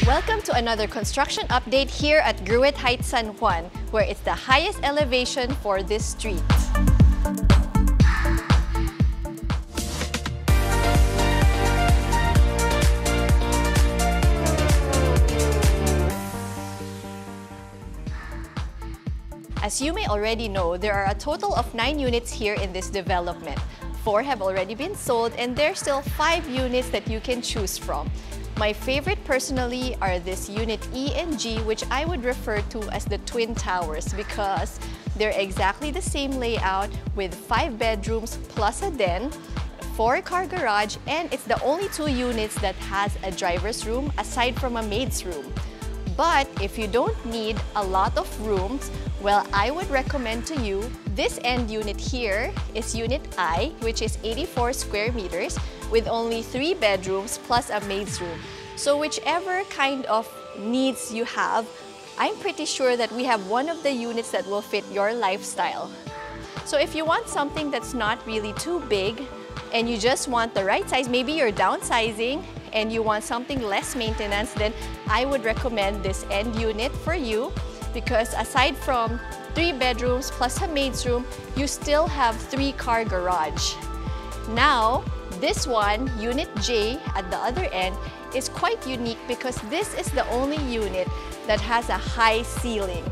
Welcome to another construction update here at Gruet Heights, San Juan, where it's the highest elevation for this street. As you may already know, there are a total of 9 units here in this development. 4 have already been sold and there are still 5 units that you can choose from. My favorite personally are this unit E and G, which I would refer to as the twin towers because they're exactly the same layout with 5 bedrooms plus a den, 4-car garage, and it's the only 2 units that has a driver's room aside from a maid's room. But if you don't need a lot of rooms, well, I would recommend to you this end unit here is Unit I, which is 84 square meters with only 3 bedrooms plus a maid's room. So whichever kind of needs you have, I'm pretty sure that we have one of the units that will fit your lifestyle. So if you want something that's not really too big and you just want the right size, maybe you're downsizing and you want something less maintenance, then I would recommend this end unit for you because aside from 3 bedrooms plus a maid's room, you still have 3-car garage. Now, this one, Unit J at the other end, is quite unique because this is the only unit that has a high ceiling.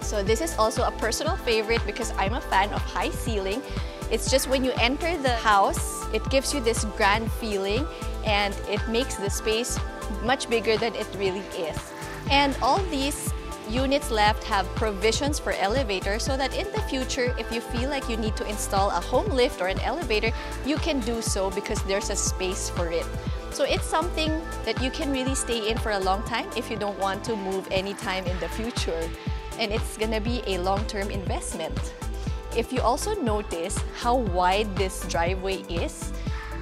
So this is also a personal favorite because I'm a fan of high ceiling. It's just when you enter the house, it gives you this grand feeling and it makes the space much bigger than it really is. And all these units left have provisions for elevators so that in the future, if you feel like you need to install a home lift or an elevator, you can do so because there's a space for it. So it's something that you can really stay in for a long time if you don't want to move anytime in the future. And it's gonna be a long-term investment. If you also notice how wide this driveway is,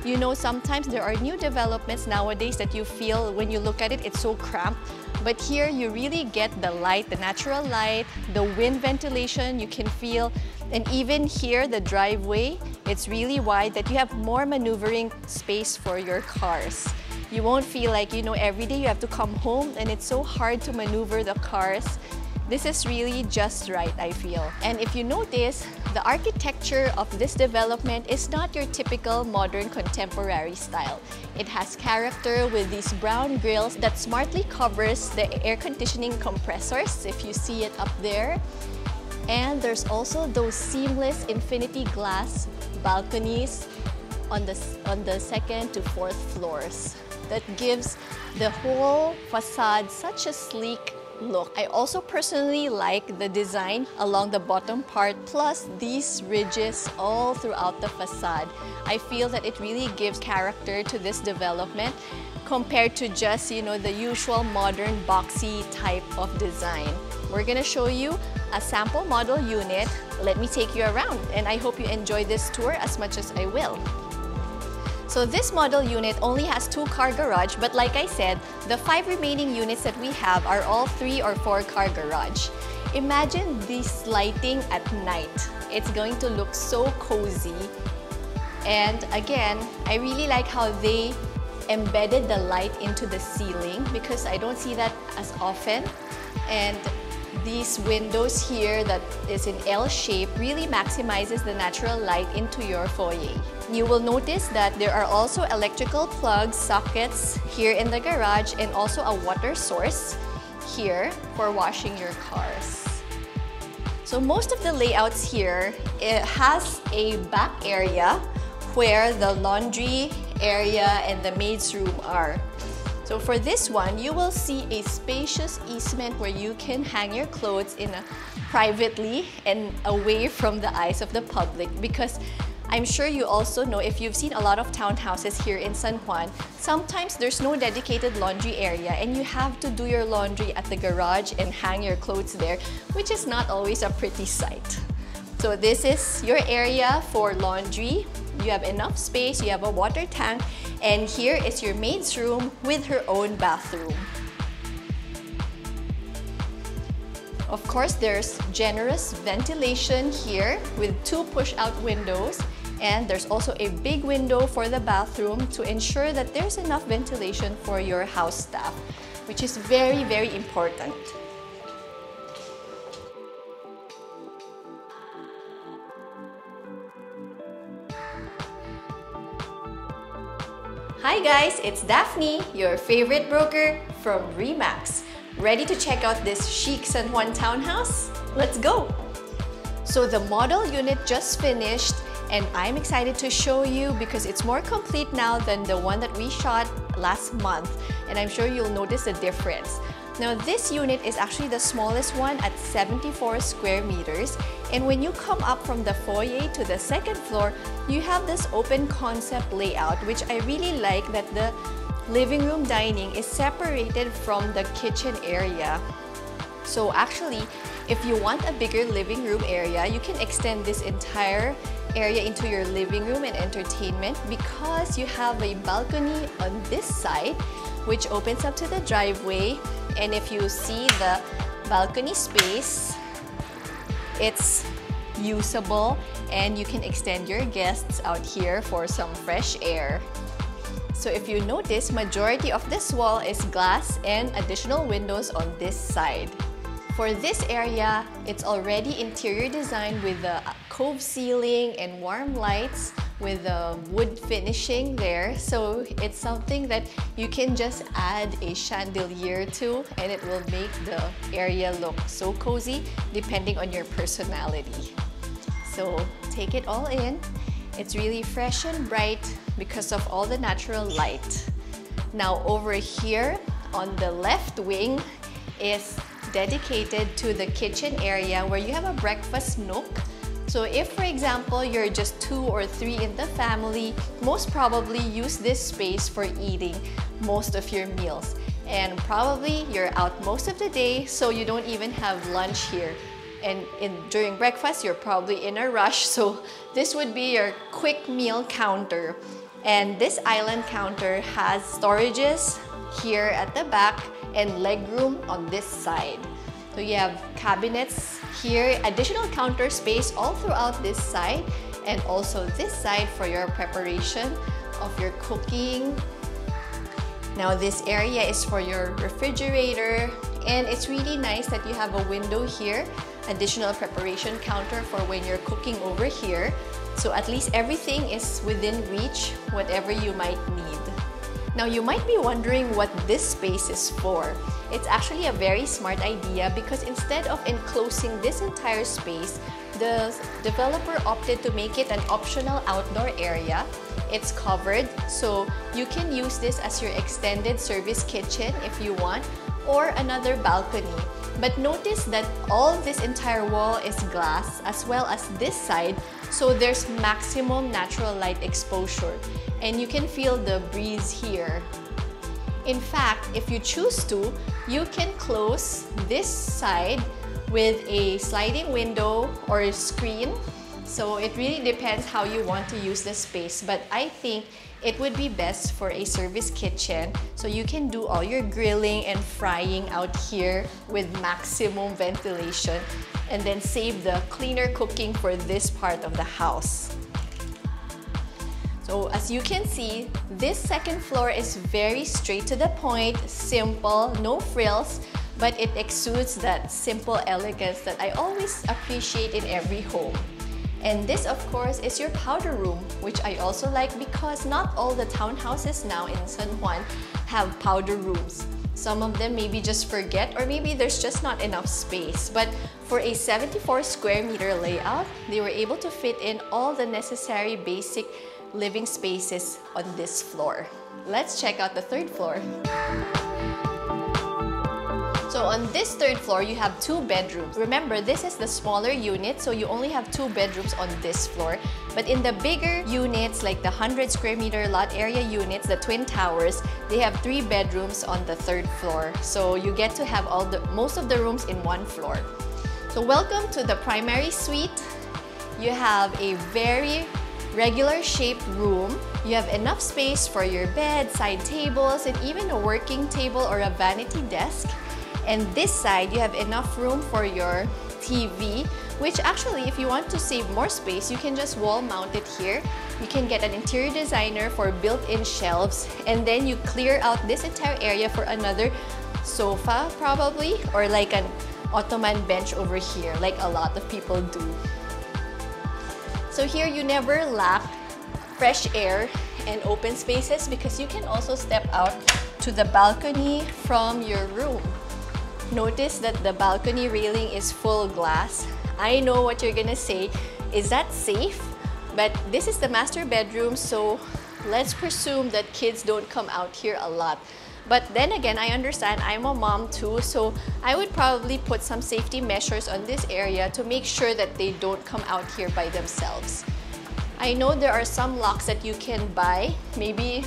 you know sometimes there are new developments nowadays that you feel when you look at it, it's so cramped. But here you really get the light, the natural light, the wind ventilation you can feel. And even here, the driveway, it's really wide that you have more maneuvering space for your cars. You won't feel like, you know, every day you have to come home and it's so hard to maneuver the cars. This is really just right, I feel. And if you notice, the architecture of this development is not your typical modern contemporary style. It has character with these brown grills that smartly covers the air conditioning compressors, if you see it up there. And there's also those seamless infinity glass balconies on the 2nd to 4th floors that gives the whole facade such a sleek look. I also personally like the design along the bottom part, plus these ridges all throughout the facade. I feel that it really gives character to this development compared to just, you know, the usual modern boxy type of design. We're gonna show you a sample model unit. Let me take you around and I hope you enjoy this tour as much as I will. So this model unit only has 2-car garage, but like I said, the 5 remaining units that we have are all 3 or 4-car garage. Imagine this lighting at night. It's going to look so cozy. And again, I really like how they embedded the light into the ceiling because I don't see that as often. And these windows here that is in L shape really maximizes the natural light into your foyer. You will notice that there are also electrical plugs, sockets here in the garage and also a water source here for washing your cars. So most of the layouts here, it has a back area where the laundry area and the maid's room are. So for this one, you will see a spacious easement where you can hang your clothes privately and away from the eyes of the public because I'm sure you also know, if you've seen a lot of townhouses here in San Juan, sometimes there's no dedicated laundry area and you have to do your laundry at the garage and hang your clothes there, which is not always a pretty sight. So this is your area for laundry. You have enough space, you have a water tank, and here is your maid's room with her own bathroom. Of course, there's generous ventilation here with 2 push-out windows And there's also a big window for the bathroom to ensure that there's enough ventilation for your house staff, which is very, very important. Hi guys, it's Daphne, your favorite broker from RE/MAX. Ready to check out this chic San Juan townhouse? Let's go! So the model unit just finished, and I'm excited to show you because it's more complete now than the one that we shot last month, and I'm sure you'll notice the difference. Now this unit is actually the smallest one at 74 square meters, and when you come up from the foyer to the second floor, you have this open concept layout, which I really like, that the living room dining is separated from the kitchen area. So actually, if you want a bigger living room area, you can extend this entire area into your living room and entertainment because you have a balcony on this side which opens up to the driveway. And if you see the balcony space, it's usable and you can extend your guests out here for some fresh air. So if you notice, majority of this wall is glass and additional windows on this side. For this area, it's already interior design with the cove ceiling and warm lights with the wood finishing there. So it's something that you can just add a chandelier to and it will make the area look so cozy depending on your personality. So take it all in. It's really fresh and bright because of all the natural light. Now over here on the left wing is dedicated to the kitchen area where you have a breakfast nook. So if, for example, you're just 2 or 3 in the family, most probably use this space for eating most of your meals. And probably you're out most of the day, so you don't even have lunch here. And during breakfast, you're probably in a rush, so this would be your quick meal counter. And this island counter has storages here at the back and legroom on this side. So you have cabinets here, additional counter space all throughout this side, and also this side for your preparation of your cooking. Now this area is for your refrigerator, and it's really nice that you have a window here, additional preparation counter for when you're cooking over here. So at least everything is within reach, whatever you might need. Now you might be wondering what this space is for. It's actually a very smart idea because instead of enclosing this entire space, the developer opted to make it an optional outdoor area. It's covered, so you can use this as your extended service kitchen if you want, or another balcony. But notice that all this entire wall is glass as well as this side, so there's maximum natural light exposure and you can feel the breeze here. In fact, if you choose to, you can close this side with a sliding window or a screen. So it really depends how you want to use the space, but I think it would be best for a service kitchen so you can do all your grilling and frying out here with maximum ventilation and then save the cleaner cooking for this part of the house. So as you can see, this second floor is very straight to the point, simple, no frills, but it exudes that simple elegance that I always appreciate in every home. And this, of course, is your powder room, which I also like because not all the townhouses now in San Juan have powder rooms. Some of them maybe just forget, or maybe there's just not enough space. But for a 74 square meter layout, they were able to fit in all the necessary basic living spaces on this floor. Let's check out the third floor. So on this third floor, you have 2 bedrooms. Remember, this is the smaller unit, so you only have 2 bedrooms on this floor. But in the bigger units, like the 100 square meter lot area units, the twin towers, they have 3 bedrooms on the third floor. So you get to have most of the rooms in one floor. So welcome to the primary suite. You have a very regular shaped room. You have enough space for your bed, side tables, and even a working table or a vanity desk. And this side, you have enough room for your TV which actually, if you want to save more space, you can just wall mount it here. You can get an interior designer for built-in shelves, and then you clear out this entire area for another sofa probably, or like an Ottoman bench over here, like a lot of people do. So here you never lack fresh air and open spaces because you can also step out to the balcony from your room. Notice that the balcony railing is full glass. I know what you're gonna say, is that safe? But this is the master bedroom, so let's presume that kids don't come out here a lot. But then again, I understand, I'm a mom too, so I would probably put some safety measures on this area to make sure that they don't come out here by themselves. I know there are some locks that you can buy, maybe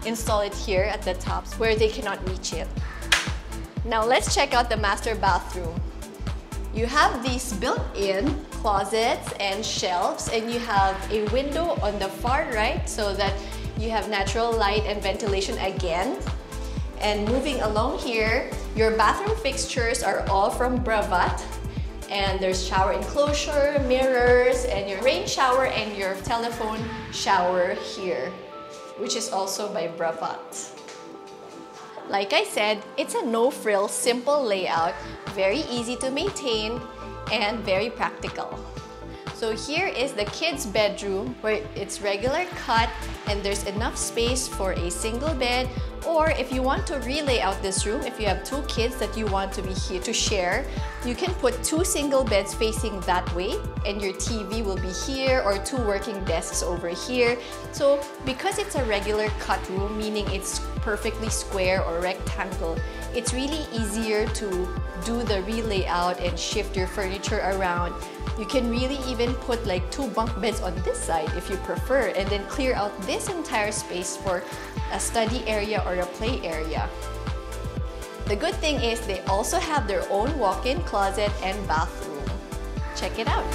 install it here at the tops where they cannot reach it. Now let's check out the master bathroom. You have these built-in closets and shelves, and you have a window on the far right so that you have natural light and ventilation again. And moving along here, your bathroom fixtures are all from 𝗶𝗏𝗏. And there's shower enclosure, mirrors, and your rain shower and your telephone shower here, which is also by 𝗶𝗏𝗏. Like I said, it's a no-frill, simple layout, very easy to maintain, and very practical. So here is the kids' bedroom where it's regular cut and there's enough space for a single bed, or if you want to relay out this room, if you have two kids that you want to be here to share, you can put two single beds facing that way and your TV will be here, or two working desks over here. So because it's a regular cut room, meaning it's perfectly square or rectangle, it's really easier to do the relay out and shift your furniture around. You can really even put like two bunk beds on this side if you prefer, and then clear out this entire space for a study area or a play area. The good thing is they also have their own walk-in closet and bathroom. Check it out.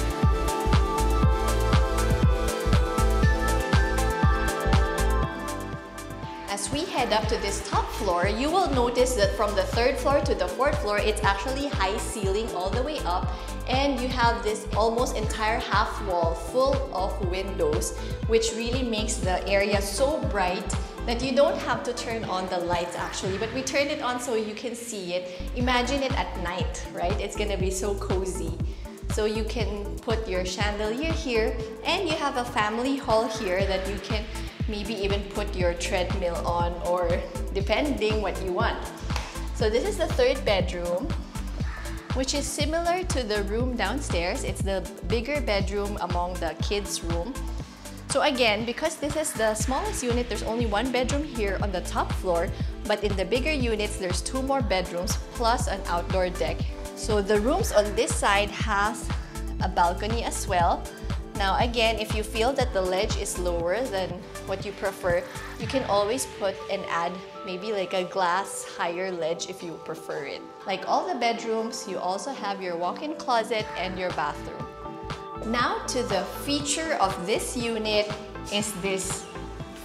As we head up to this top floor, you will notice that from the 3rd floor to the 4th floor, it's actually high ceiling all the way up, and you have this almost entire half wall full of windows, which really makes the area so bright that you don't have to turn on the lights actually, but we turn it on so you can see it. Imagine it at night, right? It's gonna be so cozy. So you can put your chandelier here, and you have a family hall here that you can maybe even put your treadmill on, or depending what you want. So this is the 3rd bedroom, which is similar to the room downstairs. It's the bigger bedroom among the kids' room. So again, because this is the smallest unit, there's only one bedroom here on the top floor, but in the bigger units, there's 2 more bedrooms plus an outdoor deck. So the rooms on this side has a balcony as well. Now again, if you feel that the ledge is lower than what you prefer, you can always put and add maybe like a glass higher ledge if you prefer it. Like all the bedrooms, you also have your walk-in closet and your bathroom. Now to the feature of this unit is this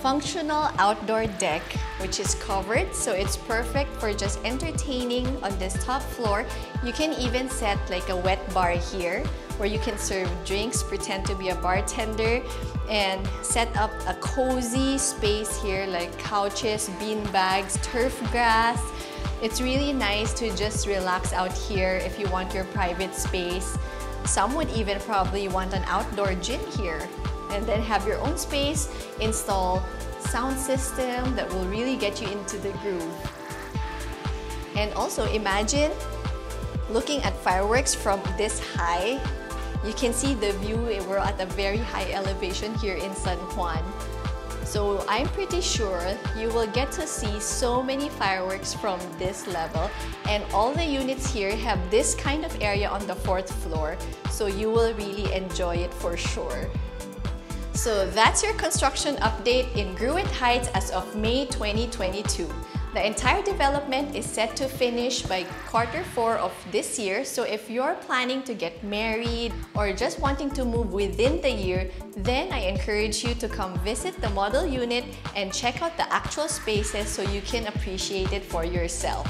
functional outdoor deck, which is covered, so it's perfect for just entertaining on this top floor. You can even set like a wet bar here where you can serve drinks, pretend to be a bartender, and set up a cozy space here like couches, bean bags, turf grass. It's really nice to just relax out here if you want your private space. Some would even probably want an outdoor gym here, and then have your own space, install sound system that will really get you into the groove. And also imagine looking at fireworks from this high. You can see the view. We're at a very high elevation here in San Juan. So I'm pretty sure you will get to see so many fireworks from this level, and all the units here have this kind of area on the 4th floor, so you will really enjoy it for sure. So that's your construction update in Gruet Heights as of May 2022. The entire development is set to finish by Q4 of this year, so if you're planning to get married or just wanting to move within the year, then I encourage you to come visit the model unit and check out the actual spaces so you can appreciate it for yourself.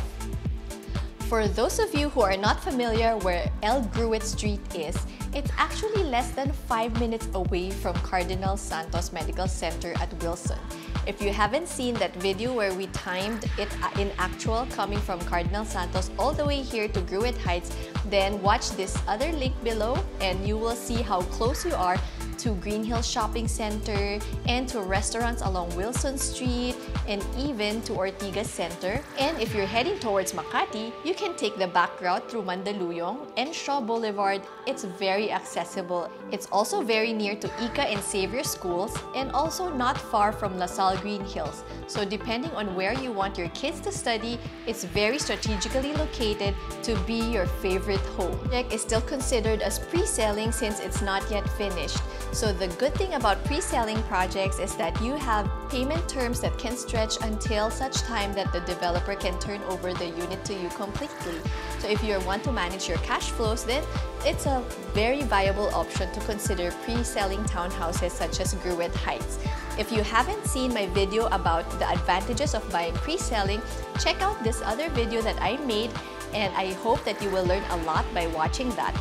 For those of you who are not familiar where Gruet Street is, it's actually less than 5 minutes away from Cardinal Santos Medical Center at Wilson. If you haven't seen that video where we timed it in actual coming from Cardinal Santos all the way here to Gruet Heights, then watch this other link below and you will see how close you are to Green Hills Shopping Center and to restaurants along Wilson Street and even to Ortigas Center. And if you're heading towards Makati, you can take the back route through Mandaluyong and Shaw Boulevard. It's very accessible. It's also very near to Ika and Xavier schools and also not far from LaSalle Green Hills. So depending on where you want your kids to study, it's very strategically located to be your favorite home. The project is still considered as pre-selling since it's not yet finished. So the good thing about pre-selling projects is that you have payment terms that can stretch until such time that the developer can turn over the unit to you completely. So if you want to manage your cash flows, then it's a very viable option to consider pre-selling townhouses such as Gruet Heights. If you haven't seen my video about the advantages of buying pre-selling, check out this other video that I made, and I hope that you will learn a lot by watching that.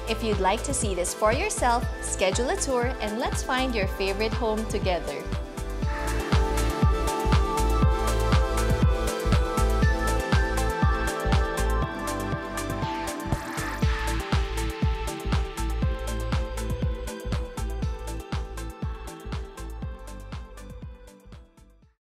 If you'd like to see this for yourself, schedule a tour and let's find your favorite home together.